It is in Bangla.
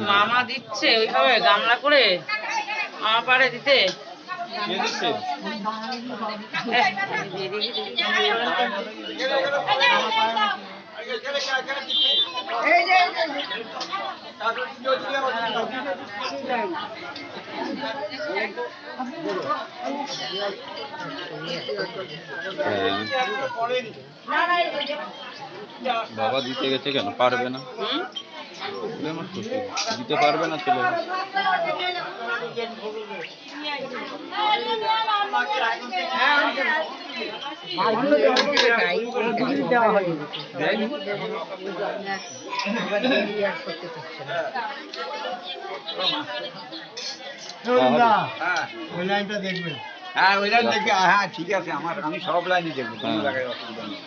মামা দিচ্ছে ওইভাবে গামলা করে মামা পারে দিতে। বাবা দিতে গেছে কেন? পারবে না, দিতে পারবে না ছেলে। দেখবেন। হ্যাঁ ওই লাইন দেখে, হ্যাঁ ঠিক আছে, আমি সব লাইনই দেখবো, কোনো জায়গায় অসুবিধা নেই।